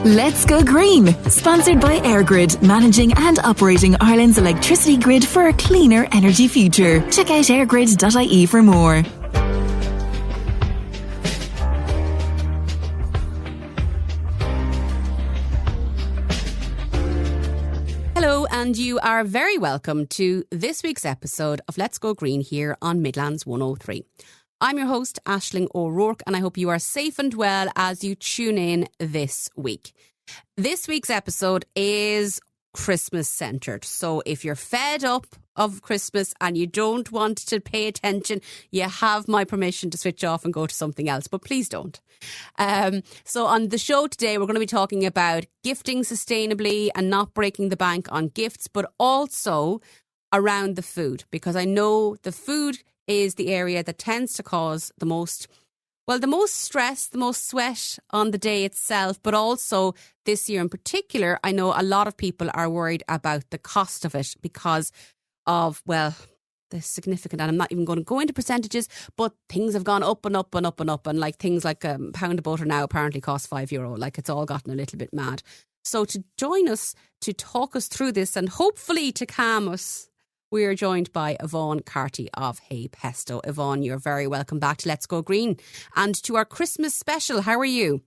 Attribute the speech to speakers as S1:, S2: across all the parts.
S1: Let's Go Green, sponsored by EirGrid, managing and operating Ireland's electricity grid for a cleaner energy future. Check out airgrid.ie for more.
S2: Hello, and you are very welcome to this week's episode of Let's Go Green here on Midlands 103. I'm your host, Aisling O'Rourke, and I hope you are safe and well as you tune in this week. This week's episode is Christmas centred. So if you're fed up of Christmas and you don't want to pay attention, you have my permission to switch off and go to something else, but please don't. So on the show today, we're going to be talking about gifting sustainably and not breaking the bank on gifts, but also around the food, because I know the food is the area that tends to cause the most stress, the most sweat on the day itself. But also this year in particular, I know a lot of people are worried about the cost of it because of, well, the significant, and I'm not even going to go into percentages, but things have gone up and up and up and up. And like things like a pound of butter now apparently costs €5. Like it's all gotten a little bit mad. So to join us, to talk us through this and hopefully to calm us, we are joined by Yvonne Carty of Pesto. Yvonne, you're very welcome back to Let's Go Green and to our Christmas special. How are you?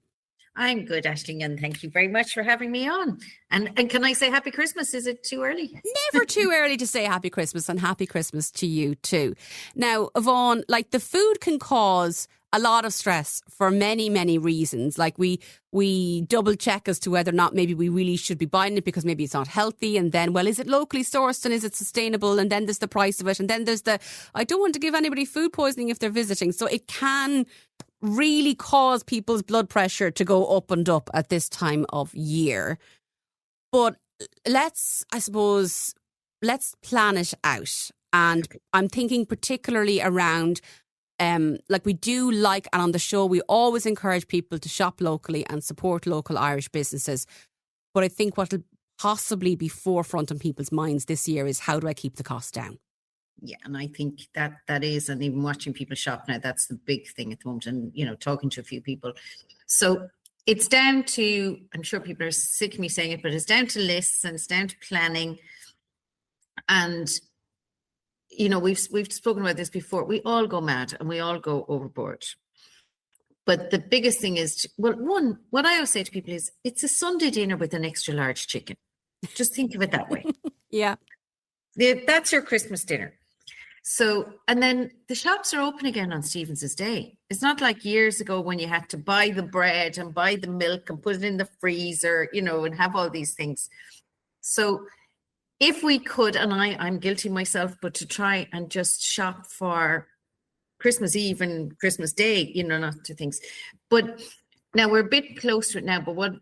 S3: I'm good, Aisling, and thank you very much for having me on. And can I say Happy Christmas? Is it too early?
S2: Never too early to say Happy Christmas, and Happy Christmas to you too. Now, Yvonne, like the food can cause a lot of stress for many, many reasons. Like we double check as to whether or not maybe we really should be buying it because maybe it's not healthy. And then, well, is it locally sourced and is it sustainable? And then there's the price of it. And then there's I don't want to give anybody food poisoning if they're visiting. So it can really cause people's blood pressure to go up and up at this time of year. But let's plan it out. And I'm thinking particularly around like we do like, and on the show, we always encourage people to shop locally and support local Irish businesses. But I think what will possibly be forefront on people's minds this year is how do I keep the cost down?
S3: Yeah, and I think that is, and even watching people shop now, that's the big thing at the moment. And, you know, talking to a few people. So it's down to, I'm sure people are sick of me saying it, but it's down to lists and it's down to planning. And you know, we've spoken about this before. We all go mad and we all go overboard. But the biggest thing is, what I always say to people is, it's a Sunday dinner with an extra large chicken. Just think of it that way.
S2: Yeah.
S3: That's your Christmas dinner. So, and then the shops are open again on Stephen's Day. It's not like years ago when you had to buy the bread and buy the milk and put it in the freezer, you know, and have all these things. So if we could, and I'm guilty myself, but to try and just shop for Christmas Eve and Christmas Day, you know, not two things. But now we're a bit close to it now, but what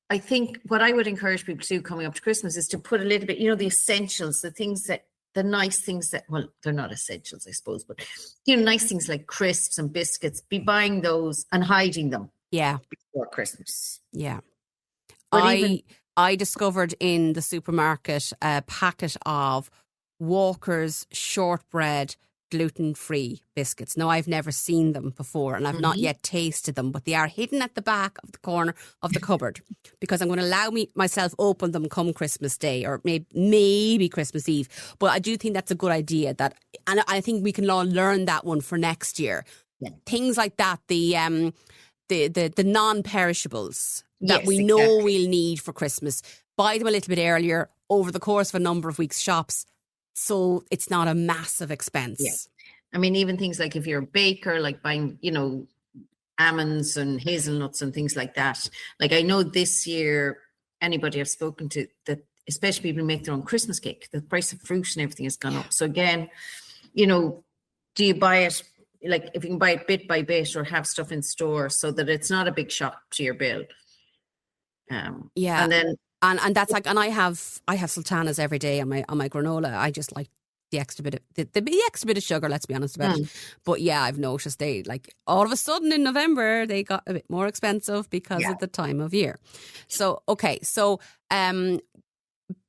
S3: I would encourage people to do coming up to Christmas is to put a little bit, you know, the essentials, the nice things that, well, they're not essentials, I suppose, but, you know, nice things like crisps and biscuits, be buying those and hiding them.
S2: Yeah.
S3: Before Christmas.
S2: Yeah. I discovered in the supermarket a packet of Walker's shortbread gluten-free biscuits. Now, I've never seen them before and I've not yet tasted them, but they are hidden at the back of the corner of the cupboard because I'm going to allow myself open them come Christmas Day or maybe Christmas Eve. But I do think that's a good idea, and I think we can all learn that one for next year. Yeah. Things like that, the non-perishables that we know we'll need for Christmas. Buy them a little bit earlier over the course of a number of weeks' shops so it's not a massive expense.
S3: Yeah. I mean, even things like if you're a baker, like buying, you know, almonds and hazelnuts and things like that. Like I know this year, anybody I've spoken to, that especially people who make their own Christmas cake, the price of fruit and everything has gone up. So again, you know, do you buy it, like if you can buy it bit by bit or have stuff in store so that it's not a big shock to your bill.
S2: Yeah.
S3: And then
S2: and that's like, and I have sultanas every day on my granola. I just like the extra bit of the extra bit of sugar, let's be honest about it. But yeah, I've noticed they like all of a sudden in November they got a bit more expensive because of the time of year. So okay, so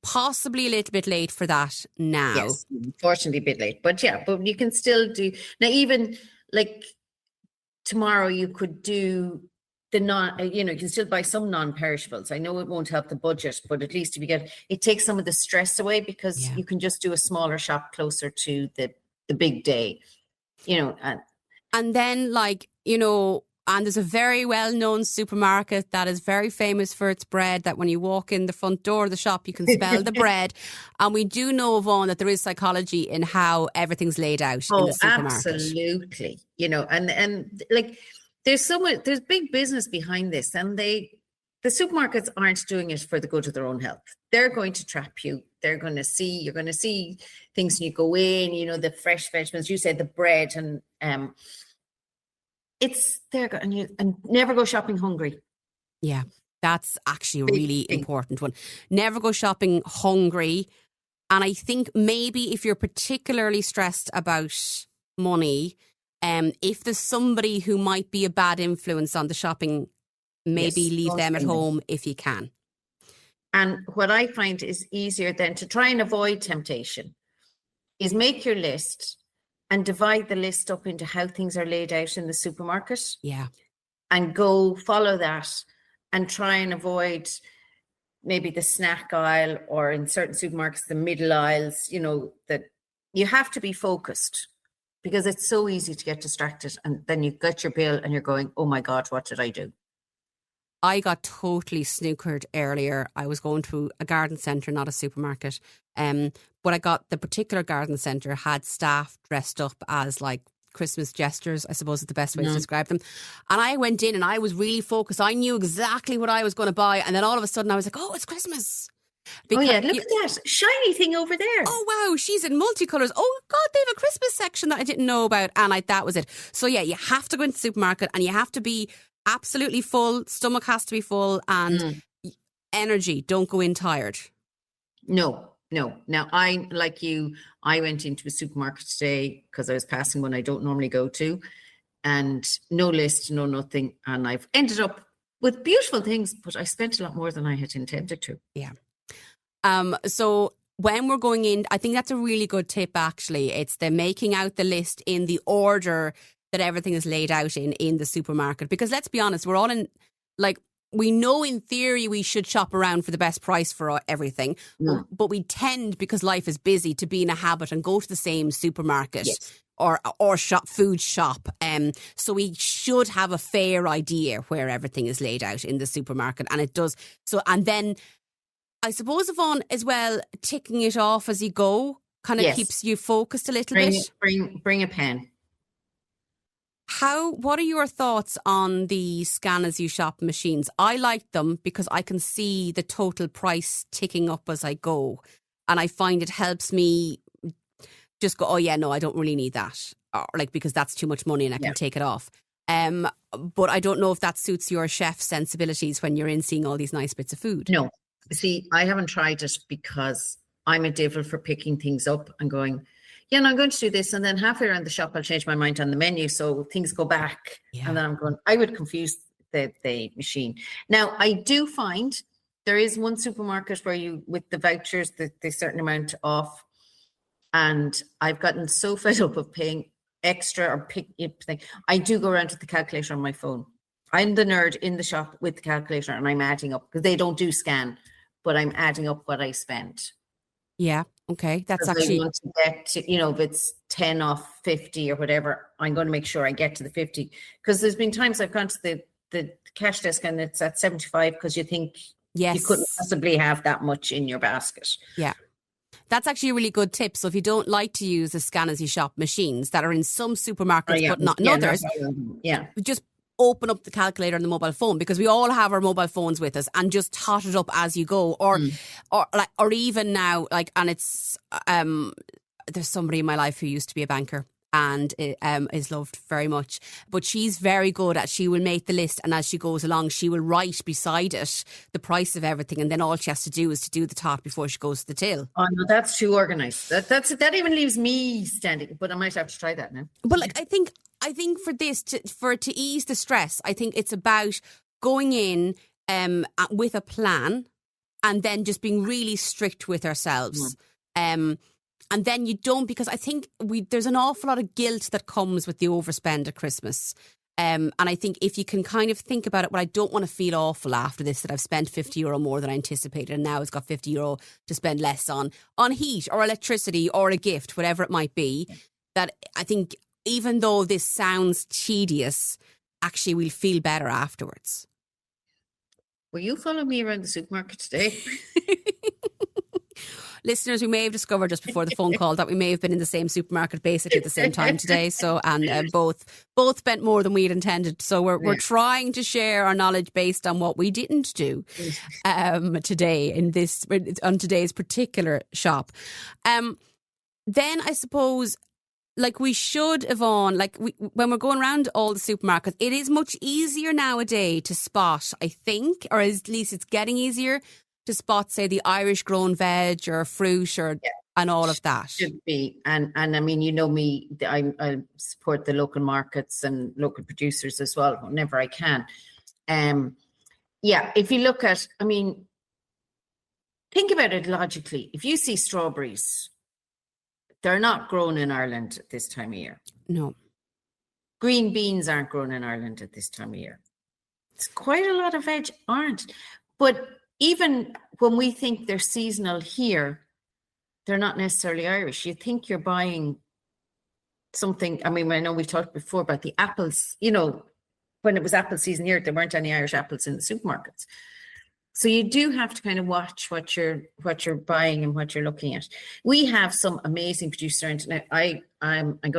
S2: possibly a little bit late for that now.
S3: Yes, unfortunately a bit late. But yeah, but you can still do now. Even like tomorrow, you could do the you can still buy some non-perishables. I know it won't help the budget, but at least if you it takes some of the stress away, because you can just do a smaller shop closer to the big day,
S2: And then, and there's a very well-known supermarket that is very famous for its bread, that when you walk in the front door of the shop, you can smell the bread. And we do know, Yvonne, that there is psychology in how everything's laid out in the supermarket.
S3: Absolutely. And like, there's big business behind this, and the supermarkets aren't doing it for the good of their own health. They're going to trap you. You're going to see things when you go in, the fresh vegetables, you said the bread, and it's there, and never go shopping hungry.
S2: Yeah, that's actually a really important one. Never go shopping hungry. And I think maybe if you're particularly stressed about money, if there's somebody who might be a bad influence on the shopping, maybe leave them at home if you can.
S3: And what I find is easier than to try and avoid temptation is make your list and divide the list up into how things are laid out in the supermarket.
S2: Yeah.
S3: And go follow that and try and avoid maybe the snack aisle, or in certain supermarkets, the middle aisles, that you have to be focused, because it's so easy to get distracted. And then you get your bill and you're going, oh my God, what did I do?
S2: I got totally snookered earlier. I was going to a garden centre, not a supermarket. But I got the particular garden centre had staff dressed up as like Christmas jesters, I suppose is the best way to describe them. And I went in and I was really focused. I knew exactly what I was going to buy. And then all of a sudden I was like, oh, it's Christmas.
S3: Because look at that shiny thing over there.
S2: Oh, wow, she's in multicolours. Oh, God, they have a Christmas section that I didn't know about. And that was it. So, yeah, you have to go into the supermarket and you have to be absolutely full. Stomach has to be full, and energy. Don't go in tired.
S3: No. Now, I went into a supermarket today because I was passing one I don't normally go to, and no list, no nothing. And I've ended up with beautiful things, but I spent a lot more than I had intended to.
S2: Yeah. So when we're going in, I think that's a really good tip, actually. It's the making out the list in the order that everything is laid out in the supermarket. Because let's be honest, we're all in, we know in theory we should shop around for the best price for everything, but we tend, because life is busy, to be in a habit and go to the same supermarket or food shop. So we should have a fair idea where everything is laid out in the supermarket, and it does. So, and then I suppose, Yvonne, as well, ticking it off as you go kind of keeps you focused a little bit.
S3: Bring a pen.
S2: What are your thoughts on the scan as you shop machines? I like them because I can see the total price ticking up as I go. And I find it helps me just go, oh yeah, no, I don't really need that. Or because that's too much money and I can take it off. But I don't know if that suits your chef sensibilities when you're in seeing all these nice bits of food.
S3: No. See, I haven't tried it because I'm a devil for picking things up and going, yeah, no, I'm going to do this. And then halfway around the shop, I'll change my mind on the menu. So things go back. Yeah. And then I'm going, I would confuse the machine. Now, I do find there is one supermarket where with the vouchers, the certain amount off. And I've gotten so fed up of paying extra or thing. I do go around to the calculator on my phone. I'm the nerd in the shop with the calculator, and I'm adding up, because they don't do scan, but I'm adding up what I spent.
S2: Yeah. Okay. That's actually.
S3: I want to get to, if it's 10 off 50 or whatever, I'm going to make sure I get to the 50. Because there's been times I've gone to the cash desk and it's at 75 because you think you couldn't possibly have that much in your basket.
S2: Yeah. That's actually a really good tip. So if you don't like to use the scan as you shop machines that are in some supermarkets but not in others, just open up the calculator on the mobile phone, because we all have our mobile phones with us, and just tot it up as you go, or even now, and it's there's somebody in my life who used to be a banker and is loved very much, but she's very good at, she will make the list, and as she goes along she will write beside it the price of everything, and then all she has to do is to do the tot before she goes to the till.
S3: Oh no, that's too organised. That even leaves me standing, but I might have to try that now.
S2: But I think for this for it to ease the stress, I think it's about going in with a plan, and then just being really strict with ourselves. And then you don't, because I think there's an awful lot of guilt that comes with the overspend at Christmas. And I think if you can kind of think about it, well, I don't want to feel awful after this that I've spent €50 more than I anticipated, and now it's got €50 to spend less on heat or electricity or a gift, whatever it might be. That I think even though this sounds tedious, actually we'll feel better afterwards.
S3: Will you follow me around the supermarket today?
S2: Listeners, we may have discovered just before the phone call that we may have been in the same supermarket basically at the same time today. So, and both spent more than we had intended. So we're trying to share our knowledge based on what we didn't do today on today's particular shop. Then I suppose, like we should, Yvonne, when we're going around all the supermarkets, it is much easier nowadays to spot, I think, or at least it's getting easier to spot, say, the Irish grown veg or fruit and all of that.
S3: Should be. And I mean, you know me, I support the local markets and local producers as well, whenever I can. If you look at, I mean, think about it logically. If you see strawberries, they're not grown in Ireland at this time of year.
S2: No.
S3: Green beans aren't grown in Ireland at this time of year. It's quite a lot of veg aren't. But even when we think they're seasonal here, they're not necessarily Irish. You think you're buying something. I mean, I know we've talked before about the apples. You know, when it was apple season here, there weren't any Irish apples in the supermarkets. So you do have to kind of watch what you're buying and what you're looking at. We have some amazing producers. Now, am I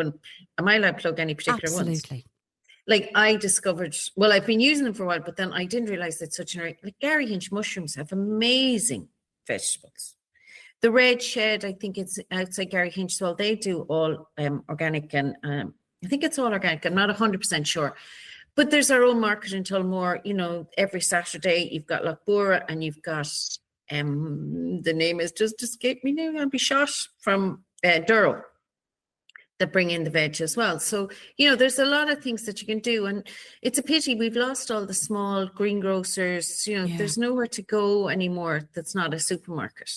S3: allowed to plug any particular ones?
S2: Absolutely.
S3: Like I discovered, well, I've been using them for a while, but then I didn't realize that like Gary Hinch mushrooms have amazing vegetables. The Red Shed, I think it's outside Gary Hinch as well. They do all organic, and I think it's all organic. I'm not 100% sure. But there's our own market in Tullamore. You know, every Saturday you've got Lochbura and you've got, the name is just escaped me now. I'll be shot from Durrow, that bring in the veg as well. So, you know, there's a lot of things that you can do. And it's a pity we've lost all the small greengrocers. You know, there's nowhere to go anymore that's not a supermarket.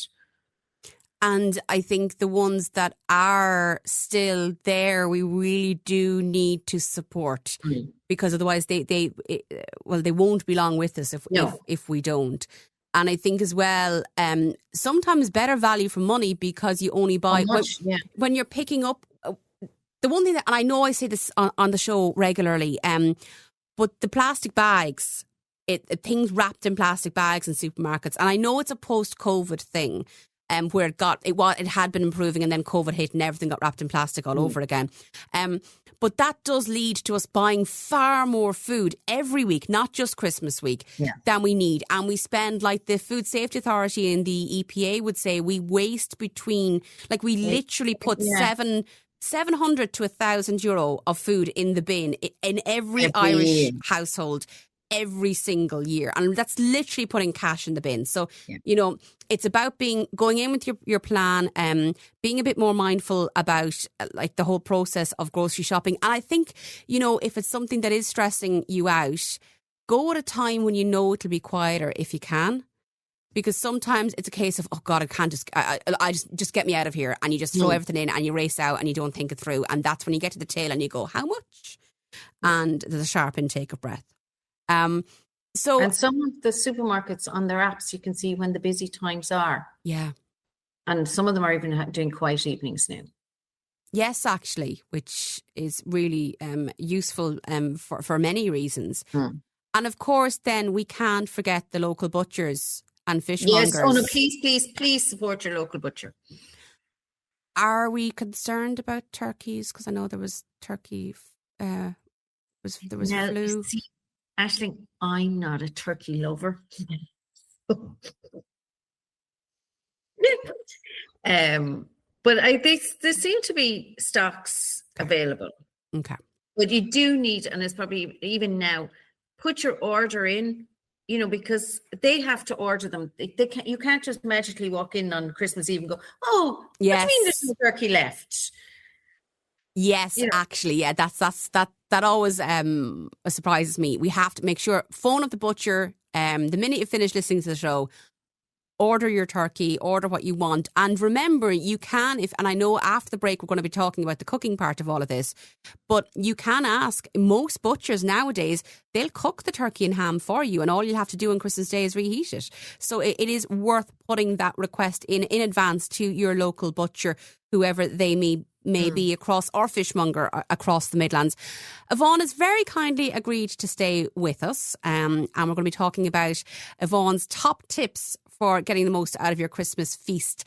S2: And I think the ones that are still there, we really do need to support, because otherwise they won't be long with us if we don't. And I think as well, sometimes better value for money, because you only buy when you're picking up. The one thing that, and I know I say this on the show regularly, but the plastic bags, things wrapped in plastic bags in supermarkets, and I know it's a post-COVID thing, where it had been improving, and then COVID hit and everything got wrapped in plastic all over again. But that does lead to us buying far more food every week, not just Christmas week, than we need. And we spend, like the Food Safety Authority and the EPA would say, we waste between, like we literally put 700 to €1,000 of food in the bin in every Irish household every single year. And that's literally putting cash in the bin. So, you know, it's about going in with your plan, being a bit more mindful about like the whole process of grocery shopping. And I think, you know, if it's something that is stressing you out, go at a time when you know it'll be quieter if you can. Because sometimes it's a case of, oh God, I can't just get me out of here. And you just throw everything in and you race out and you don't think it through. And that's when you get to the tail and you go, how much? And there's a sharp intake of breath. And some of the supermarkets on their apps, you can see when the busy times are. Yeah. And some of them are even doing quiet evenings now. Yes, actually, which is really useful for many reasons. And of course, then we can't forget the local butchers and fishmongers. Yes, oh no, please support your local butcher. Are we concerned about turkeys? Because I know there was turkey, there was flu. See, Aisling, I'm not a turkey lover. But there seem to be stocks available. Okay. But you do need, and it's probably even now, put your order in. You know, because they have to order them. You can't just magically walk in on Christmas Eve and go, oh, yes. What do you mean there's no turkey left? Yes, you know? Actually, yeah, that always surprises me. We have to make sure, phone up the butcher the minute you finish listening to the show, order your turkey, order what you want. And remember, you can, and I know after the break we're going to be talking about the cooking part of all of this, but you can ask most butchers nowadays, they'll cook the turkey and ham for you, and all you'll have to do on Christmas Day is reheat it. So it is worth putting that request in advance to your local butcher, whoever they may be across, or fishmonger across the Midlands. Yvonne has very kindly agreed to stay with us, and we're going to be talking about Yvonne's top tips for getting the most out of your Christmas feast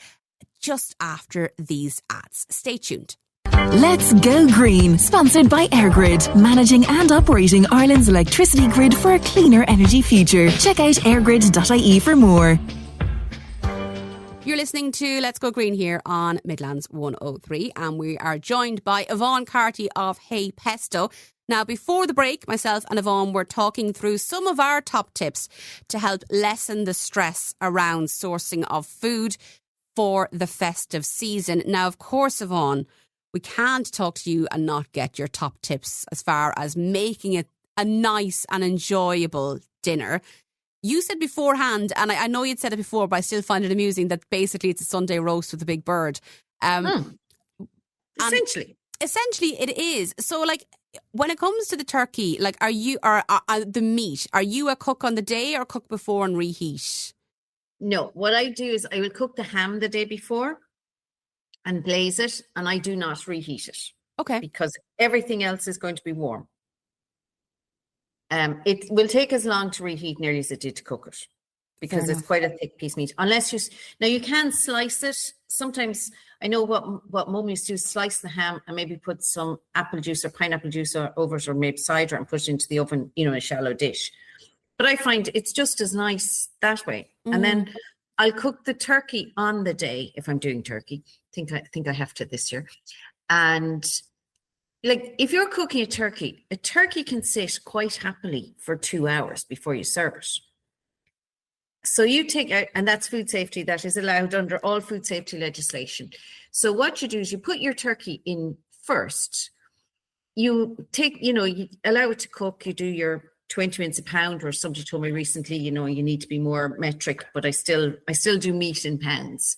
S2: just after these ads. Stay tuned.
S1: Let's Go Green, sponsored by AirGrid, managing and operating Ireland's electricity grid for a cleaner energy future. Check out airgrid.ie for more.
S2: You're listening to Let's Go Green here on Midlands 103, and we are joined by Yvonne Carty of Pesto. Now, before the break, myself and Yvonne were talking through some of our top tips to help lessen the stress around sourcing of food for the festive season. Now, of course, Yvonne, we can't talk to you and not get your top tips as far as making it a nice and enjoyable dinner. You said beforehand, and I know you'd said it before, but I still find it amusing that basically it's a Sunday roast with a big bird.
S3: Essentially
S2: it is. So, like, when it comes to the turkey, like, are you the meat? Are you a cook on the day or cook before and reheat?
S3: No, what I do is I will cook the ham the day before and glaze it, and I do not reheat it.
S2: Okay.
S3: Because everything else is going to be warm. It will take as long to reheat nearly as it did to cook it, because it's quite a thick piece of meat. Unless you can slice it. Sometimes I know what Mum used to do, slice the ham and maybe put some apple juice or pineapple juice over it, or maybe cider, and put it into the oven, in a shallow dish. But I find it's just as nice that way. And then I'll cook the turkey on the day if I'm doing turkey. I think I have to this year. And like, if you're cooking a turkey can sit quite happily for 2 hours before you serve it. So you take out, and that's food safety, that is allowed under all food safety legislation. So what you do is you put your turkey in first. You take, you allow it to cook. You do your 20 minutes a pound, or somebody told me recently, you need to be more metric, but I still do meat in pounds.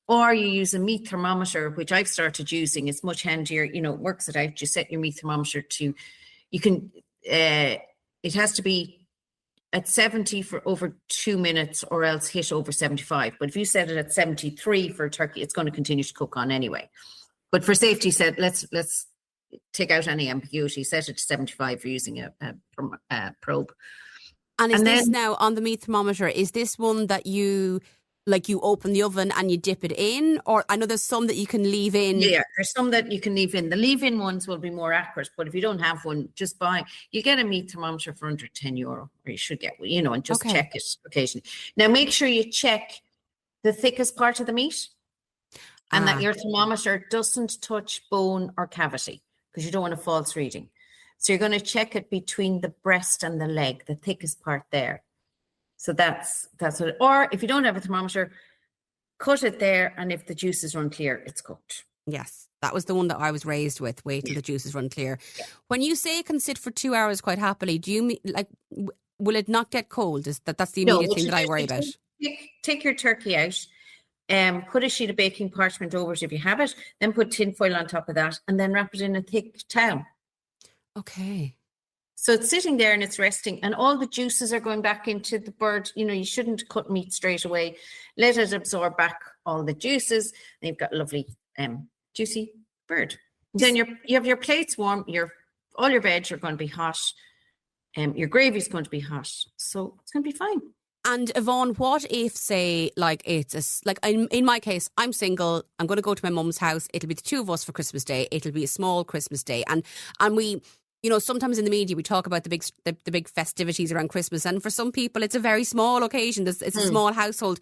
S3: Or you use a meat thermometer, which I've started using. It's much handier, it works it out. You set your meat thermometer to, it has to be at 70 for over 2 minutes, or else hit over 75. But if you set it at 73 for a turkey, it's going to continue to cook on anyway. But for safety, said let's take out any ambiguity. Set it to 75 for using a probe.
S2: And is this now on the meat thermometer? Is this one that you open the oven and you dip it in? Or I know there's some that you can leave in. Yeah,
S3: there's some that you can leave in. The leave-in ones will be more accurate, but if you don't have one, just you get a meat thermometer for under €10, or you should get one, and just check it occasionally. Now, make sure you check the thickest part of the meat, and that your thermometer doesn't touch bone or cavity, because you don't want a false reading. So you're going to check it between the breast and the leg, the thickest part there. So that's what, or if you don't have a thermometer, cut it there, and if the juices run clear, it's cooked.
S2: Yes, that was the one that I was raised with. Wait till the juices run clear. Yeah. When you say it can sit for 2 hours quite happily, do you mean, will it not get cold? That's the immediate thing that I worry about.
S3: Take your turkey out, put a sheet of baking parchment over it if you have it, then put tin foil on top of that, and then wrap it in a thick towel.
S2: Okay.
S3: So it's sitting there and it's resting, and all the juices are going back into the bird. You shouldn't cut meat straight away. Let it absorb back all the juices, and you've got a lovely juicy bird. Then you have your plates warm. All your veg are going to be hot. Your gravy is going to be hot, so it's going to be fine.
S2: And Yvonne, what if, say, in my case, I'm single. I'm going to go to my mum's house. It'll be the two of us for Christmas Day. It'll be a small Christmas Day, and we. Sometimes in the media we talk about the big festivities around Christmas, and for some people it's a very small occasion. It's a small household.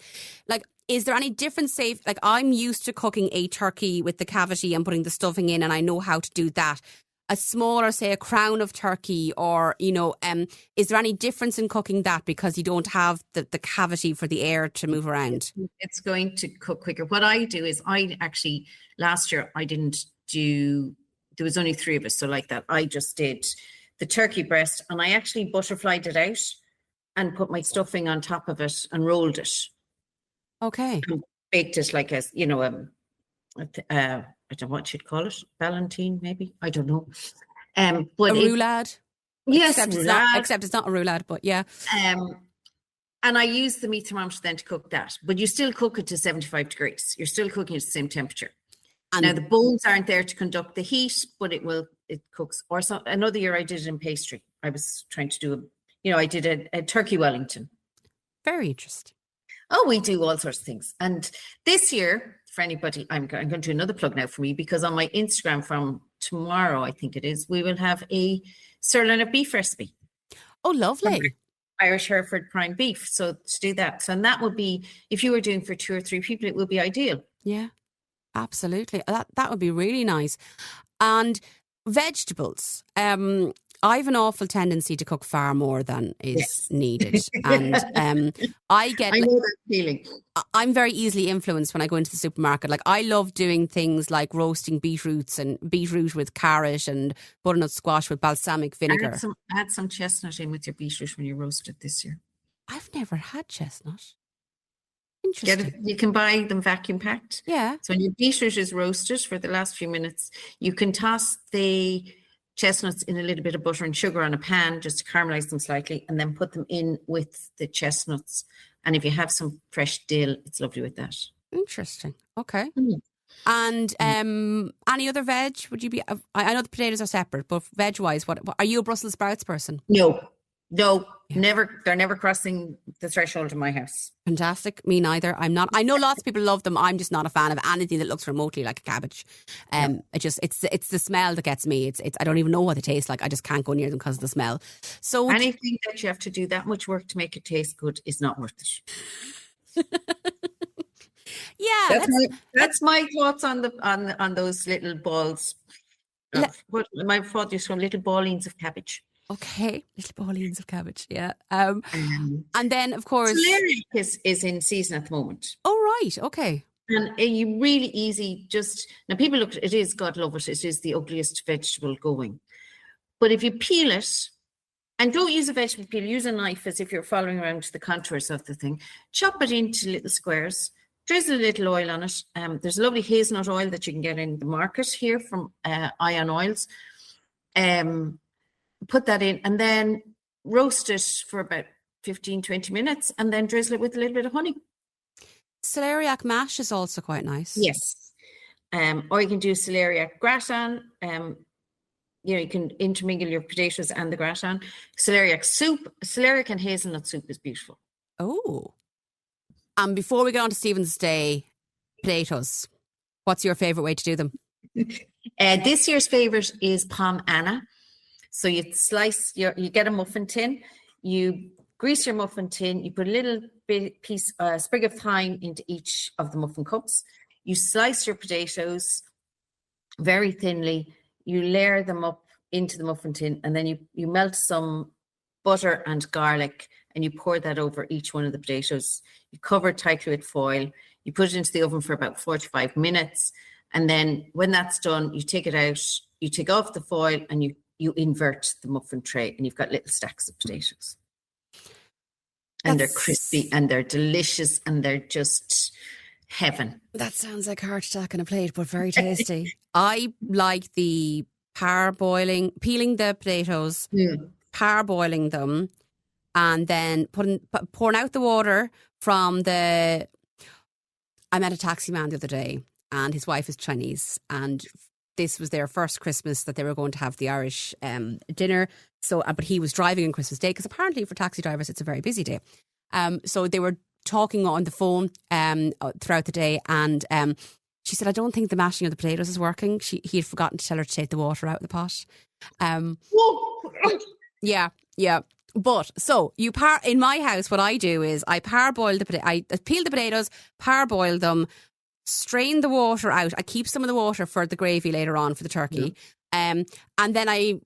S2: Is there any difference? Say, I'm used to cooking a turkey with the cavity and putting the stuffing in, and I know how to do that. A smaller, say, a crown of turkey, or is there any difference in cooking that because you don't have the cavity for the air to move around?
S3: It's going to cook quicker. What I do is last year I didn't do. There was only 3 of us, so like that, I just did the turkey breast, and I actually butterflied it out and put my stuffing on top of it and rolled it.
S2: Okay.
S3: Baked it like I don't know what you'd call it, Valentine maybe. I don't know. But
S2: A roulade.
S3: Yes,
S2: Except it's not a roulade, but yeah.
S3: And I use the meat thermometer then to cook that. But you still cook it to 75 degrees. You're still cooking at the same temperature.
S2: And
S3: now the bones aren't there to conduct the heat, but it cooks. Or another year I did it in pastry. I was trying to do I did a turkey Wellington.
S2: Very interesting.
S3: Oh, we do all sorts of things. And this year, for anybody, I'm going to do another plug now for me, because on my Instagram from tomorrow, I think it is, we will have a sirloin of beef recipe.
S2: Oh, lovely.
S3: Irish Hereford prime beef. So to do that. So, and that would be, if you were doing for 2 or 3 people, it would be ideal.
S2: Yeah, absolutely. That would be really nice. And vegetables. I have an awful tendency to cook far more than is needed. And I know
S3: that feeling.
S2: I'm very easily influenced when I go into the supermarket. Like, I love doing things like roasting beetroot with carrot and butternut squash with balsamic vinegar.
S3: Add some chestnut in with your beetroot when you roast it this year.
S2: I've never had chestnut. Interesting.
S3: You can buy them vacuum packed.
S2: Yeah.
S3: So when your beetroot is roasted for the last few minutes, you can toss the chestnuts in a little bit of butter and sugar on a pan just to caramelize them slightly, and then put them in with the chestnuts. And if you have some fresh dill, it's lovely with that.
S2: Interesting. Okay. And any other veg? Would you be? I know the potatoes are separate, but veg wise, what are you a Brussels sprouts person?
S3: No, never. They're never crossing the threshold in my house.
S2: Fantastic. Me neither. I'm not. I know lots of people love them. I'm just not a fan of anything that looks remotely like a cabbage. It's the smell that gets me. It's I don't even know what they taste like. I just can't go near them because of the smell. So
S3: anything that you have to do that much work to make it taste good is not worth it.
S2: Yeah,
S3: that's my thoughts on those little balls. What my thought is from little ballings of cabbage.
S2: Okay, little ballings of cabbage, yeah. And then, of course,
S3: celeriac is in season at the moment.
S2: Oh, right, okay.
S3: And you really easy. Now people look. It is, God love it. It is the ugliest vegetable going. But if you peel it, and don't use a vegetable peel, use a knife as if you're following around the contours of the thing. Chop it into little squares. Drizzle a little oil on it. There's a lovely hazelnut oil that you can get in the market here from Ion Oils. Put that in and then roast it for about 15-20 minutes, and then drizzle it with a little bit of honey.
S2: Celeriac mash is also quite nice.
S3: Yes. Or you can do celeriac gratin. You can intermingle your potatoes and the gratin. Celeriac soup. Celeriac and hazelnut soup is beautiful.
S2: Oh. And before we get on to Stephen's Day, potatoes. What's your favourite way to do them?
S3: This year's favourite is Palm Anna. So you slice you get a muffin tin, you grease your muffin tin, you put a little sprig of thyme into each of the muffin cups. You slice your potatoes very thinly, you layer them up into the muffin tin, and then you melt some butter and garlic, and you pour that over each one of the potatoes. You cover it tightly with foil. You put it into the oven for about 45 minutes. And then when that's done, you take it out, you take off the foil, and you invert the muffin tray, and you've got little stacks of potatoes. And they're crispy and they're delicious and they're just heaven.
S2: That sounds like a heart attack on a plate, but very tasty. I like the peeling the potatoes, parboiling them, and then pouring out the water from the... I met a taxi man the other day, and his wife is Chinese, and this was their first Christmas that they were going to have the Irish dinner. So, but he was driving on Christmas Day, because apparently for taxi drivers it's a very busy day. So they were talking on the phone throughout the day, and she said, "I don't think the mashing of the potatoes is working." He had forgotten to tell her to take the water out of the pot. Yeah. But so in my house, what I do is I parboil I peel the potatoes, parboil them, strain the water out. I keep some of the water for the gravy later on for the turkey. And then I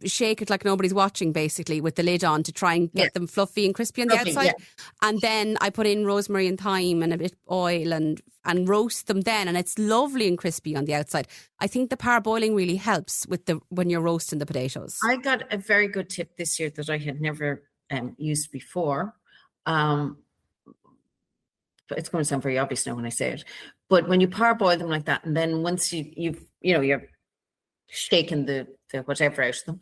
S2: shake it like nobody's watching, basically, with the lid on to try and get them fluffy and crispy on the outside. Yeah. And then I put in rosemary and thyme and a bit of oil and roast them then, and it's lovely and crispy on the outside. I think the parboiling really helps when you're roasting the potatoes.
S3: I got a very good tip this year that I had never used before. it's going to sound very obvious now when I say it, but when you parboil them like that, and then once you're shaking the whatever out of them,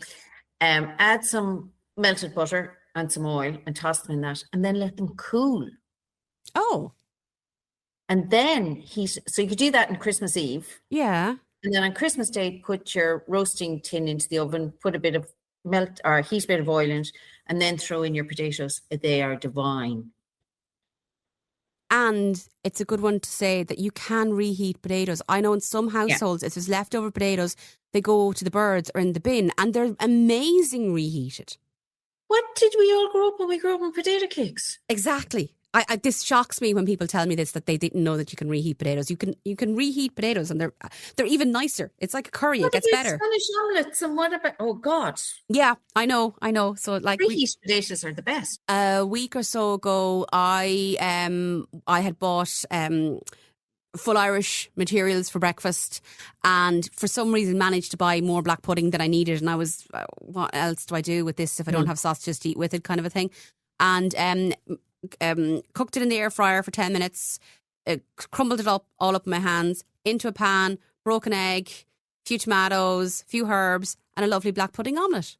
S3: add some melted butter and some oil and toss them in that, and then let them cool.
S2: Oh.
S3: And then so you could do that on Christmas Eve.
S2: Yeah.
S3: And then on Christmas Day, put your roasting tin into the oven, put a bit of heat a bit of oil in it, and then throw in your potatoes. They are divine.
S2: And it's a good one to say that you can reheat potatoes. I know in some households, if there's leftover potatoes, they go to the birds or in the bin, and they're amazing reheated.
S3: What did we all grow up when we grew up on potato cakes?
S2: Exactly. This shocks me when people tell me this, that they didn't know that you can reheat potatoes. You can reheat potatoes, and they're even nicer. It's like a curry; it gets better.
S3: Spanish omelets, and what about? Oh God!
S2: Yeah, I know. So like
S3: reheated potatoes are the best.
S2: A week or so ago, I had bought full Irish materials for breakfast, and for some reason managed to buy more black pudding than I needed. And I was, what else do I do with this if I don't have sausages to eat with it, kind of a thing. And cooked it in the air fryer for 10 minutes, crumbled it all up in my hands, into a pan, broken egg, a few tomatoes, a few herbs, and a lovely black pudding omelette.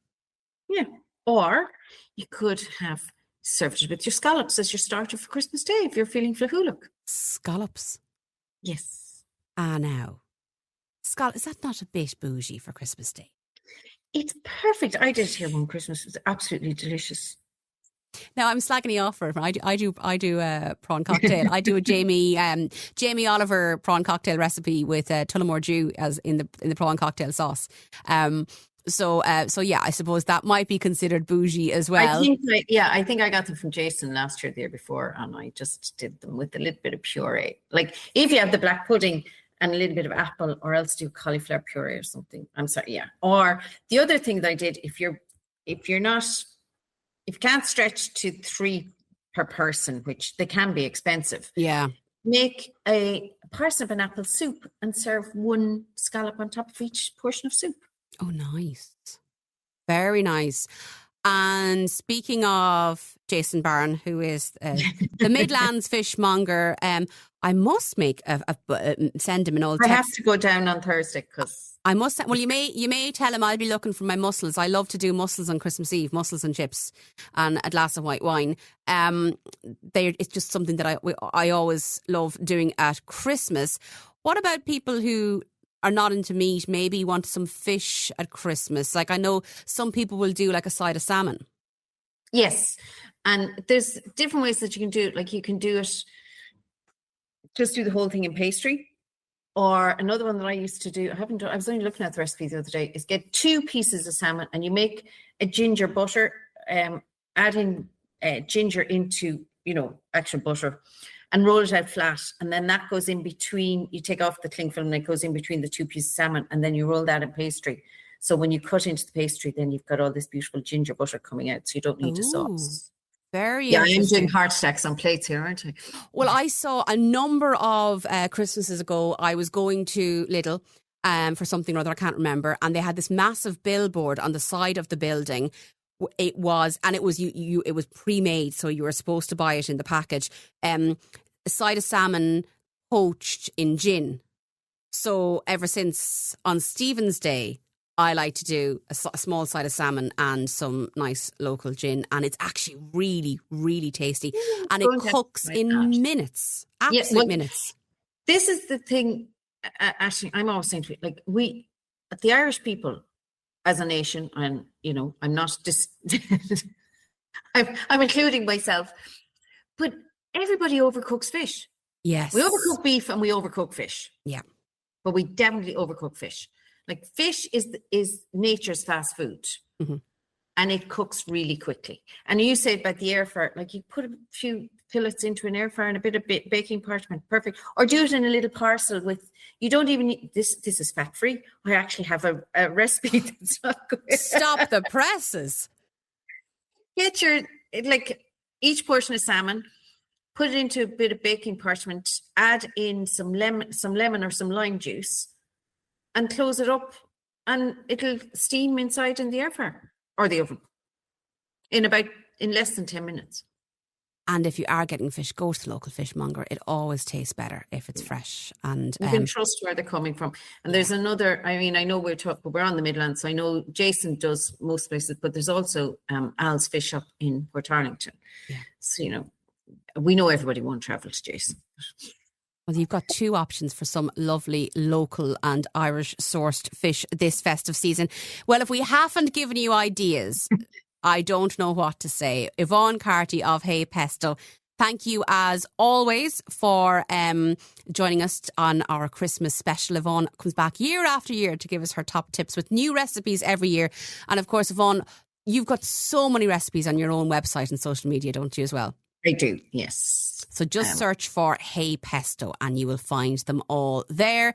S3: Yeah. Or you could have served it with your scallops as your starter for Christmas Day if you're feeling flahuluk.
S2: Scallops?
S3: Yes.
S2: Now. Is that not a bit bougie for Christmas Day?
S3: It's perfect. I did it here one Christmas. It was absolutely delicious.
S2: Now I'm slagging you off for it. I do a prawn cocktail. I do a Jamie Oliver prawn cocktail recipe with Tullamore Dew as in the prawn cocktail sauce. So yeah, I suppose that might be considered bougie as well.
S3: I think I got them from Jason last year, the year before, and I just did them with a little bit of puree. Like if you have the black pudding and a little bit of apple, or else do cauliflower puree or something. I'm sorry, yeah. Or the other thing that I did, if you can't stretch to 3 per person, which they can be expensive.
S2: Yeah.
S3: Make a parsnip and apple soup and serve 1 scallop on top of each portion of soup.
S2: Oh, nice. Very nice. And speaking of Jason Barron, who is the Midlands fishmonger, I must send him an old text.
S3: I have to go down on Thursday because
S2: I must. Well, you may tell him I'll be looking for my mussels. I love to do mussels on Christmas Eve, mussels and chips, and a glass of white wine. It's just something that I always love doing at Christmas. What about people who are not into meat, maybe want some fish at Christmas? Like I know some people will do like a side of salmon.
S3: Yes. And there's different ways that you can do it. Like you can do it, just do the whole thing in pastry. Or another one that I used to do, I was only looking at the recipe the other day, is get 2 pieces of salmon and you make a ginger butter, add in ginger into, actual butter, and roll it out flat. And then that goes in between, you take off the cling film and it goes in between the 2 pieces of salmon, and then you roll that in pastry. So when you cut into the pastry, then you've got all this beautiful ginger butter coming out, so you don't need a sauce.
S2: Very
S3: Yeah, I'm doing heart attacks on plates here, aren't I?
S2: Well, I saw a number of Christmases ago, I was going to Lidl for something or other, I can't remember, and they had this massive billboard on the side of the building. It was pre-made, so you were supposed to buy it in the package. A side of salmon poached in gin. So ever since on Stephen's Day, I like to do a small side of salmon and some nice local gin, and it's actually really, really tasty. And it cooks in minutes, minutes.
S3: This is the thing, Ashley, I'm always saying to you, like the Irish people as a nation, and I'm not I'm including myself, but everybody overcooks fish.
S2: Yes.
S3: We overcook beef and we overcook fish.
S2: Yeah.
S3: But we definitely overcook fish. Like fish is nature's fast food, and it cooks really quickly. And you said about the air fryer, like you put a few fillets into an air fryer and a bit of baking parchment, perfect. Or do it in a little parcel with. You don't even need this. This is fat free. I actually have a recipe that's not good.
S2: Stop the presses.
S3: Get each portion of salmon, put it into a bit of baking parchment, add in some lemon or some lime juice, and close it up, and it'll steam inside in the air fryer or the oven in less than 10 minutes.
S2: And if you are getting fish, go to the local fishmonger. It always tastes better if it's fresh. And
S3: you can trust where they're coming from. And there's another, I mean, I know we're on the Midlands, so I know Jason does most places, but there's also Al's Fish Shop in Portarlington.
S2: Yeah.
S3: So, you know, we know everybody won't travel to Jason.
S2: Well, you've got two options for some lovely local and Irish sourced fish this festive season. Well, if we haven't given you ideas, I don't know what to say. Yvonne Carty of Hey Pesto, thank you as always for joining us on our Christmas special. Yvonne comes back year after year to give us her top tips with new recipes every year. And of course, Yvonne, you've got so many recipes on your own website and social media, don't you, as well?
S3: I do, yes.
S2: So just search for Hey Pesto and you will find them all there.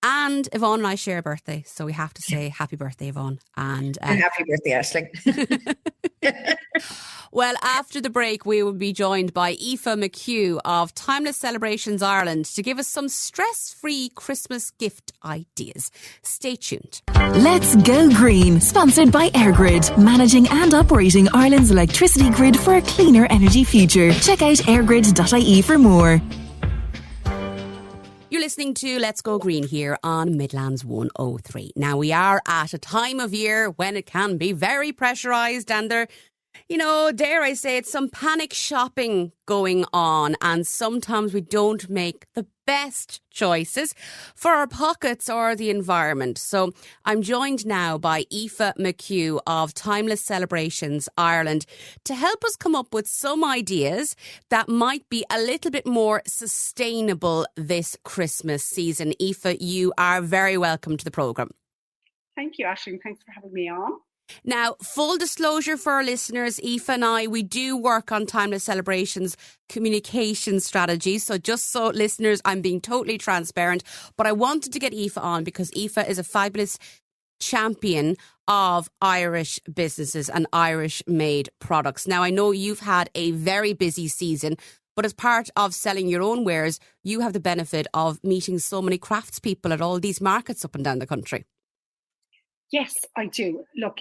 S2: And Yvonne and I share a birthday, so we have to say happy birthday, Yvonne. And
S3: happy birthday, Aisling.
S2: Well, after the break, we will be joined by Aoife McHugh of Timeless Celebrations Ireland to give us some stress-free Christmas gift ideas. Stay tuned.
S1: Let's Go Green, sponsored by EirGrid, managing and operating Ireland's electricity grid for a cleaner energy future. Check out airgrid.ie for more.
S2: You're listening to Let's Go Green here on Midlands 103. Now, we are at a time of year when it can be very pressurised and there, you know, dare I say it, some panic shopping going on, and sometimes we don't make the best choices for our pockets or the environment. So I'm joined now by Aoife McHugh of Timeless Celebrations Ireland to help us come up with some ideas that might be a little bit more sustainable this Christmas season. Aoife, you are very welcome to the programme.
S4: Thank you, Aisling. Thanks for having me on.
S2: Now, full disclosure for our listeners, Aoife and I, we do work on Timeless Celebrations communication strategies. So just so listeners, I'm being totally transparent. But I wanted to get Aoife on because Aoife is a fabulous champion of Irish businesses and Irish made products. Now, I know you've had a very busy season, but as part of selling your own wares, you have the benefit of meeting so many craftspeople at all these markets up and down the country.
S4: Yes, I do. Look,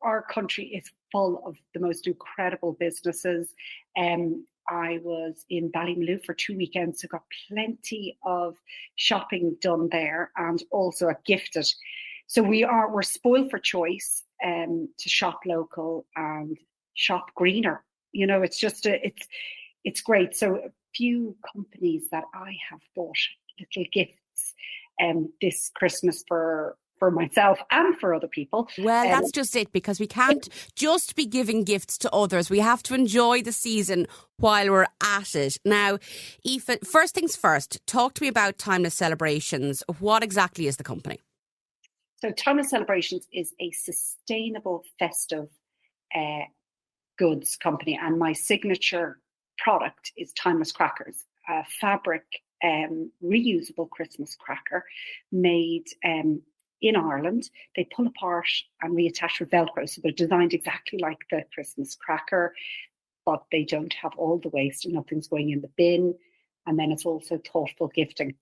S4: our country is full of the most incredible businesses. I was in Ballymaloe for 2 weekends, so got plenty of shopping done there and also at Gifted. So we're spoiled for choice to shop local and shop greener. You know, it's just it's great. So a few companies that I have bought little gifts this Christmas for myself and for other people.
S2: Well, that's just it, because we can't just be giving gifts to others. We have to enjoy the season while we're at it. Now, Aoife, first things first, talk to me about Timeless Celebrations. What exactly is the company?
S4: So Timeless Celebrations is a sustainable festive goods company, and my signature product is Timeless Crackers, a fabric reusable Christmas cracker made in Ireland. They pull apart and reattach with Velcro. So they're designed exactly like the Christmas cracker, but they don't have all the waste and nothing's going in the bin. And then it's also thoughtful gifting.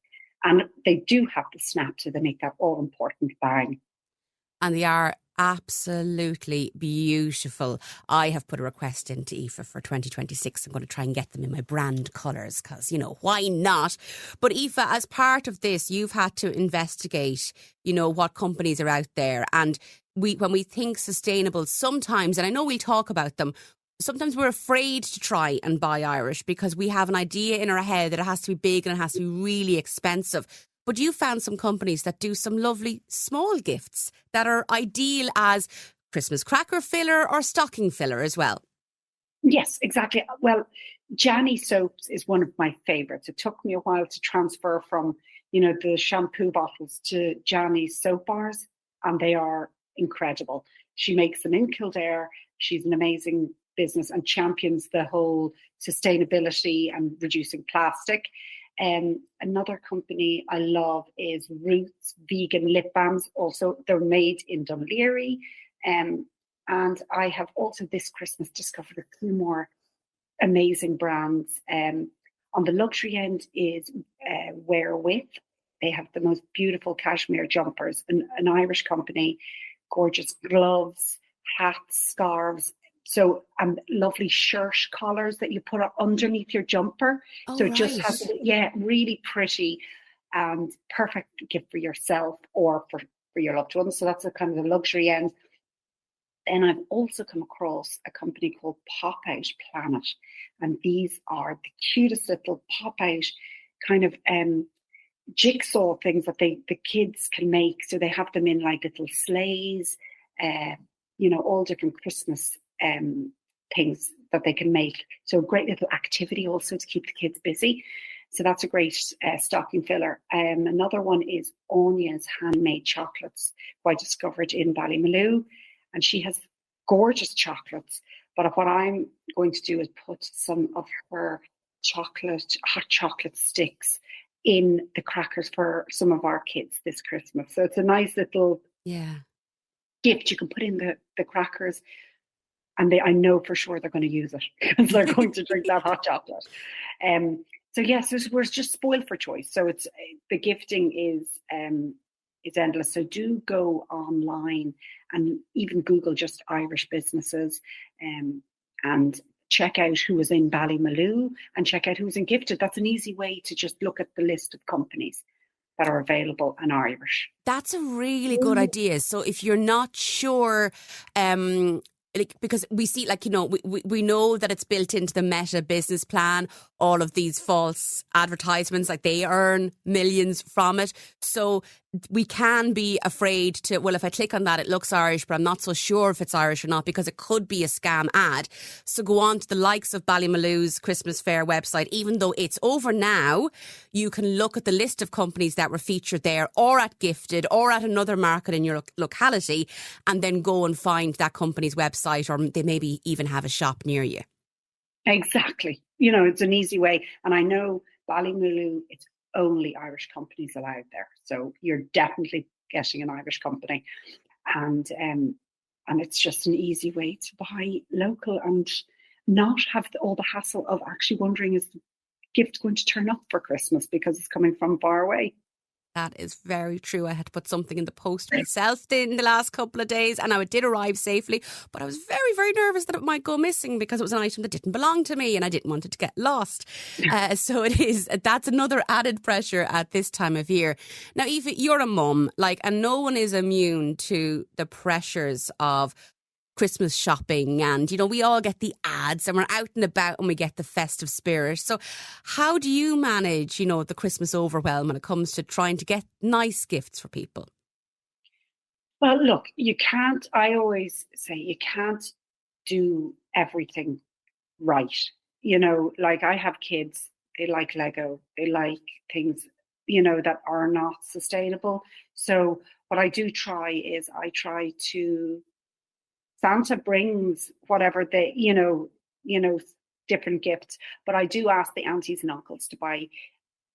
S4: And they do have the snap, so they make that all important bang.
S2: And they are absolutely beautiful. I have put a request into Aoife for 2026. I'm going to try and get them in my brand colours because, you know, why not? But Aoife, as part of this, you've had to investigate, you know, what companies are out there. And when we think sustainable, sometimes, and I know we'll talk about them, sometimes we're afraid to try and buy Irish because we have an idea in our head that it has to be big and it has to be really expensive. But you found some companies that do some lovely small gifts that are ideal as Christmas cracker filler or stocking filler as well.
S4: Yes, exactly. Well, Janny soaps is one of my favourites. It took me a while to transfer from, you know, the shampoo bottles to Janny's soap bars, and they are incredible. She makes them in Kildare. She's an amazing business and champions the whole sustainability and reducing plastic. Another company I love is Roots Vegan Lip Balms. Also, they're made in Dún Laoghaire. And I have also this Christmas discovered a few more amazing brands. On the luxury end is Wear With. They have the most beautiful cashmere jumpers, an Irish company, gorgeous gloves, hats, scarves, So, and lovely shirt collars that you put underneath your jumper. So it just has, really pretty and perfect gift for yourself or for your loved ones. So that's a kind of the luxury end. Then I've also come across a company called Pop Out Planet. And these are the cutest little pop out kind of jigsaw things that the kids can make. So they have them in like little sleighs, all different Christmas things that they can make. So great little activity also to keep the kids busy. So that's a great stocking filler. Another one is Anya's handmade chocolates, who I discovered in Ballymaloe, and she has gorgeous chocolates. But what I'm going to do is put some of her hot chocolate sticks in the crackers for some of our kids this Christmas. So it's a nice little gift you can put in the crackers. And I know for sure they're going to use it because they're going to drink that hot chocolate. So we're just spoiled for choice. So it's the gifting is endless. So do go online and even Google just Irish businesses and check out who is in Ballymaloe and check out who's in Gifted. That's an easy way to just look at the list of companies that are available and Irish.
S2: That's a really good idea. So if you're not sure, because we see, we know that it's built into the Meta business plan, all of these false advertisements, like they earn millions from it. So we can be afraid to, well, if I click on that, it looks Irish, but I'm not so sure if it's Irish or not because it could be a scam ad. So go on to the likes of Ballymaloe's Christmas Fair website. Even though it's over now, you can look at the list of companies that were featured there or at Gifted or at another market in your locality and then go and find that company's website, or they maybe even have a shop near you.
S4: Exactly. It's an easy way. And I know Ballymaloe, it's only Irish companies allowed there. So you're definitely getting an Irish company. And it's just an easy way to buy local and not have all the hassle of actually wondering, is the gift going to turn up for Christmas because it's coming from far away?
S2: That is very true. I had to put something in the post myself in the last couple of days, and it did arrive safely. But I was very, very nervous that it might go missing because it was an item that didn't belong to me and I didn't want it to get lost. So that's another added pressure at this time of year. Now, Aoife, you're a mum, and no one is immune to the pressures of Christmas shopping, and we all get the ads and we're out and about and we get the festive spirit. So how do you manage the Christmas overwhelm when it comes to trying to get nice gifts for people?
S4: Well, look, I always say you can't do everything right. I have kids, they like Lego, they like things that are not sustainable. So what I do try is to Santa brings whatever they, different gifts. But I do ask the aunties and uncles to buy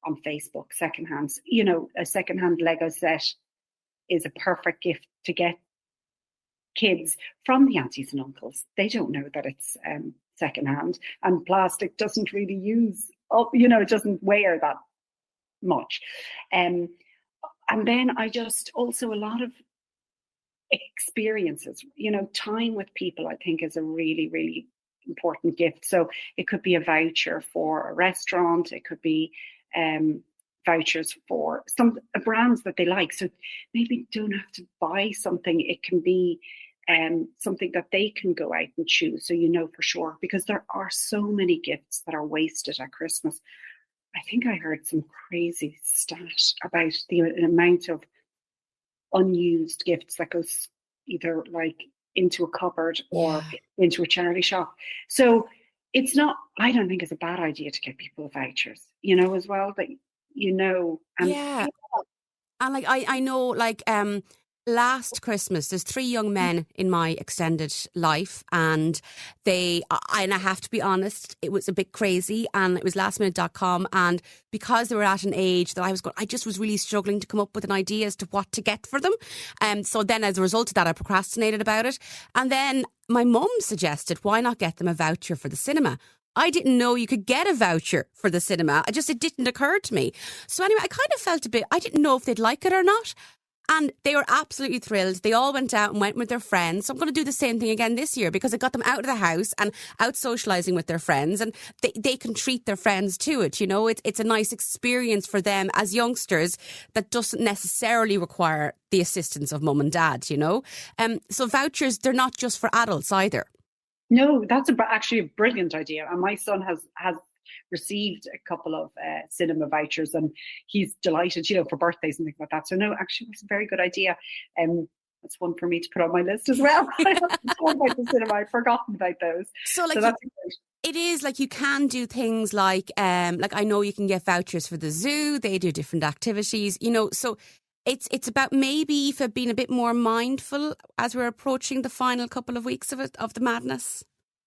S4: on Facebook secondhand. A secondhand Lego set is a perfect gift to get kids from the aunties and uncles. They don't know that it's secondhand, and plastic doesn't really use up. It doesn't wear that much. And then I just also a lot of experiences, time with people, I think is a really, really important gift. So it could be a voucher for a restaurant. It could be vouchers for some brands that they like. So maybe don't have to buy something. It can be something that they can go out and choose. So for sure, because there are so many gifts that are wasted at Christmas. I think I heard some crazy stat about the amount of unused gifts that goes either into a cupboard or into a charity shop. So it's not, I don't think it's a bad idea to get people vouchers, as well, that, and
S2: yeah. And I know, last Christmas, there's 3 young men in my extended life, and I have to be honest, it was a bit crazy, and it was lastminute.com, and because they were at an age that I just was really struggling to come up with an idea as to what to get for them. So then as a result of that, I procrastinated about it. And then my mum suggested, why not get them a voucher for the cinema? I didn't know you could get a voucher for the cinema. It didn't occur to me. So anyway, I kind of felt I didn't know if they'd like it or not. And they were absolutely thrilled. They all went out and went with their friends. So I'm going to do the same thing again this year because it got them out of the house and out socialising with their friends. And they can treat their friends to it. You know, it's a nice experience for them as youngsters that doesn't necessarily require the assistance of mum and dad, you know. So vouchers, they're not just for adults either.
S4: No, that's actually a brilliant idea. And my son has received a couple of cinema vouchers and he's delighted, you know, for birthdays and things like that. So no, actually it's a very good idea. That's one for me to put on my list as well. I haven't thought about the cinema. I've forgotten about those.
S2: So like
S4: that's great.
S2: It is like you can do things like I know you can get vouchers for the zoo. They do different activities, you know, so it's about maybe for being a bit more mindful as we're approaching the final couple of weeks of the madness.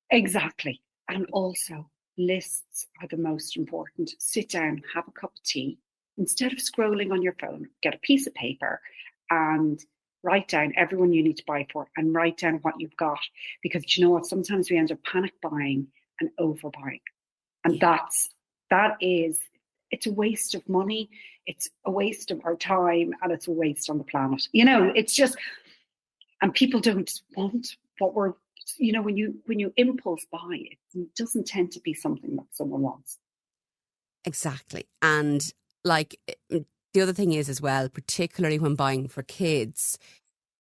S4: Exactly. And also, lists are the most important. Sit down, have a cup of tea. Instead of scrolling on your phone, get a piece of paper and write down everyone you need to buy for and write down what you've got. Because you know what? Sometimes we end up panic buying and overbuying. And it's a waste of money. It's a waste of our time and it's a waste on the planet. You know, it's just, and people don't want what we're, you know, when you impulse buy, it doesn't tend to be something that someone wants.
S2: Exactly. And like the other thing is as well, particularly when buying for kids,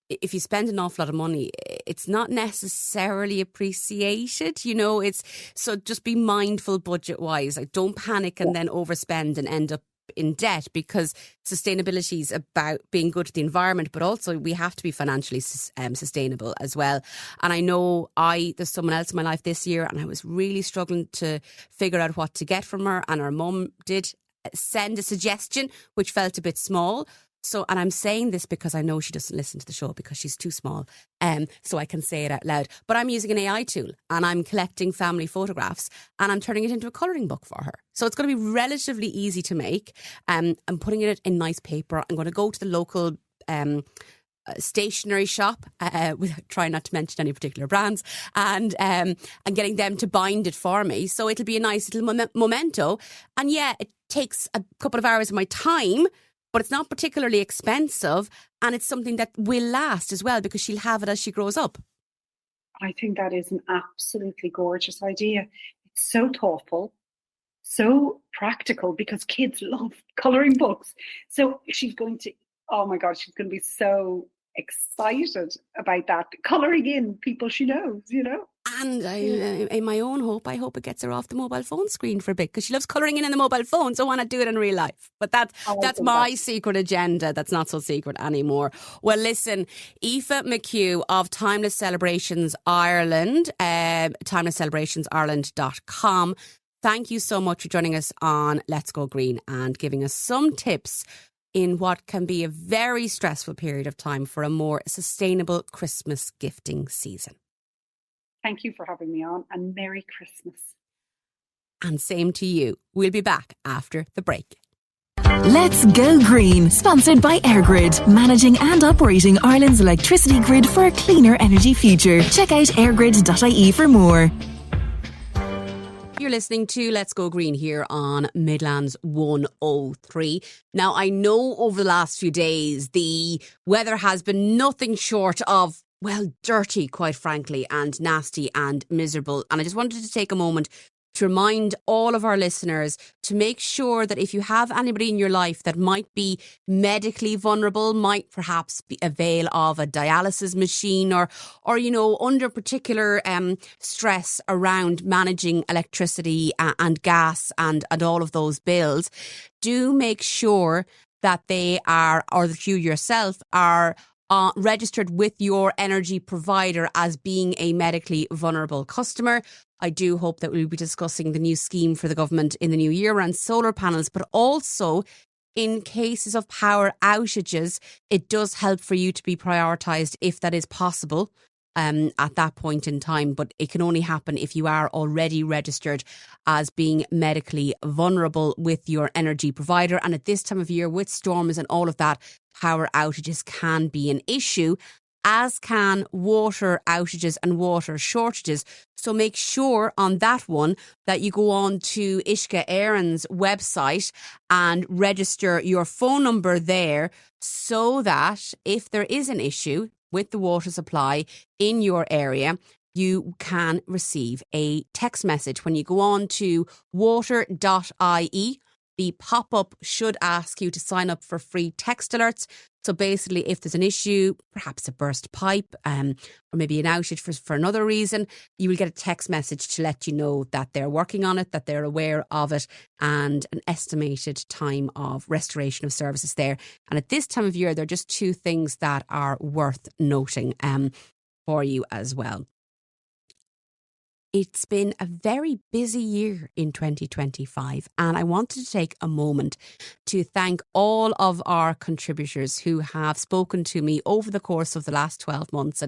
S2: if you spend an awful lot of money, it's not necessarily appreciated, you know, so just be mindful budget wise. Like don't panic and then overspend and end up in debt, because sustainability is about being good to the environment, but also we have to be financially sustainable as well. And I know there's someone else in my life this year and I was really struggling to figure out what to get from her, and her mum did send a suggestion which felt a bit small. So, and I'm saying this because I know she doesn't listen to the show because she's too small, so I can say it out loud. But I'm using an AI tool and I'm collecting family photographs and I'm turning it into a colouring book for her. So it's going to be relatively easy to make. I'm putting it in nice paper. I'm going to go to the local stationery shop, trying not to mention any particular brands, and getting them to bind it for me. So it'll be a nice little memento. And yeah, it takes a couple of hours of my time, but it's not particularly expensive and it's something that will last as well because she'll have it as she grows up.
S4: I think that is an absolutely gorgeous idea. It's so thoughtful, so practical because kids love colouring books. So she's going to, oh my God, she's going to be so excited about that. Colouring in people she knows, you know.
S2: And in my own hope, I hope it gets her off the mobile phone screen for a bit because she loves colouring in the mobile phone, so why not do it in real life? But that's my secret agenda that's not so secret anymore. Well, listen, Aoife McHugh of Timeless Celebrations Ireland, timelesscelebrationsireland.com. Thank you so much for joining us on Let's Go Green and giving us some tips in what can be a very stressful period of time for a more sustainable Christmas gifting season.
S4: Thank you for having me on and Merry Christmas.
S1: And same to you. We'll be back after the break. Let's Go Green, sponsored by EirGrid, managing and operating Ireland's electricity grid for a cleaner energy future. Check out airgrid.ie for more.
S2: You're listening to Let's Go Green here on Midlands 103. Now, I know over the last few days, the weather has been nothing short of, well, dirty, quite frankly, and nasty and miserable. And I just wanted to take a moment to remind all of our listeners to make sure that if you have anybody in your life that might be medically vulnerable, might perhaps avail of a dialysis machine or you know, under particular stress around managing electricity and gas and all of those bills, do make sure that they are, or that you yourself are, registered with your energy provider as being a medically vulnerable customer. I do hope that we'll be discussing the new scheme for the government in the new year around solar panels, but also in cases of power outages, it does help for you to be prioritised if that is possible at that point in time. But it can only happen if you are already registered as being medically vulnerable with your energy provider. And at this time of year, with storms and all of that, power outages can be an issue. as can water outages and water shortages. So make sure on that one that you go on to Uisce Éireann's website and register your phone number there, so that if there is an issue with the water supply in your area, you can receive a text message. When you go on to water.ie, the pop-up should ask you to sign up for free text alerts. So basically, if there's an issue, perhaps a burst pipe, or maybe an outage for another reason, you will get a text message to let you know that they're working on it, that they're aware of it, and an estimated time of restoration of services there. And at this time of year, there are just two things that are worth noting for you as well. It's been a very busy year in 2025, and I wanted to take a moment to thank all of our contributors who have spoken to me over the course of the last 12 months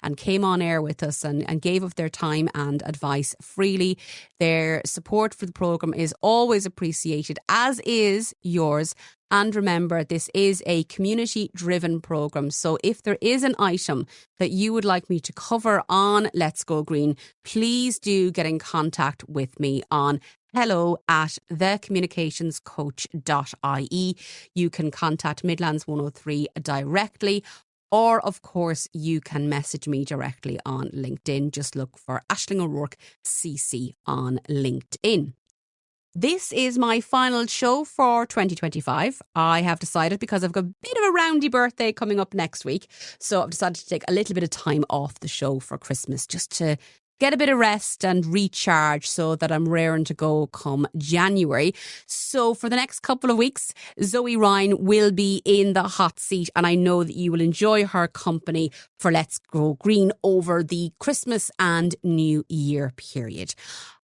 S2: and came on air with us and gave of their time and advice freely. Their support for the programme is always appreciated, as is yours. And remember, this is a community-driven programme. So if there is an item that you would like me to cover on Let's Go Green, please do get in contact with me on hello@thecommunicationscoach.ie. You can contact Midlands 103 directly, or of course you can message me directly on LinkedIn. Just look for Aisling O'Rourke CC on LinkedIn. This is my final show for 2025. I have decided, because I've got a bit of a roundy birthday coming up next week, so I've decided to take a little bit of time off the show for Christmas, just to get a bit of rest and recharge, so that I'm raring to go come January. So for the next couple of weeks, Zoe Ryan will be in the hot seat, and I know that you will enjoy her company for Let's Go Green over the Christmas and New Year period.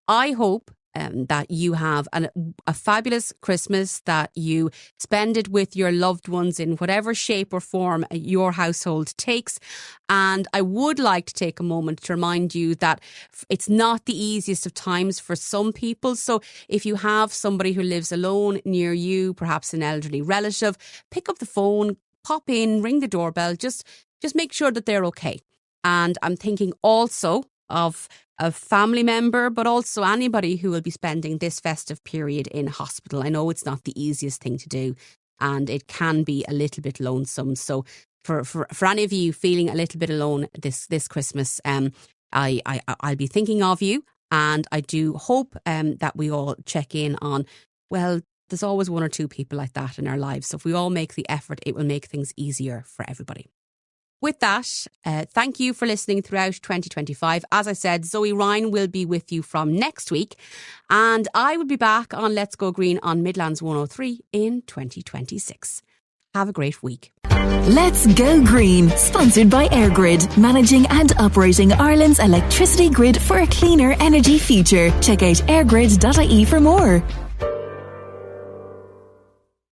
S2: I hope that you have a fabulous Christmas, that you spend it with your loved ones in whatever shape or form your household takes. And I would like to take a moment to remind you that it's not the easiest of times for some people. So if you have somebody who lives alone near you, perhaps an elderly relative, pick up the phone, pop in, ring the doorbell, just make sure that they're okay. And I'm thinking also of a family member, but also anybody who will be spending this festive period in hospital. I know it's not the easiest thing to do, and it can be a little bit lonesome. So for any of you feeling a little bit alone this Christmas, I'll be thinking of you, and I do hope that we all check in on, well, there's always one or two people like that in our lives. So if we all make the effort, it will make things easier for everybody. With that, thank you for listening throughout 2025. As I said, Zoe Ryan will be with you from next week, and I will be back on Let's Go Green on Midlands 103 in 2026. Have a great week.
S1: Let's Go Green, sponsored by EirGrid, managing and operating Ireland's electricity grid for a cleaner energy future. Check out airgrid.ie for more.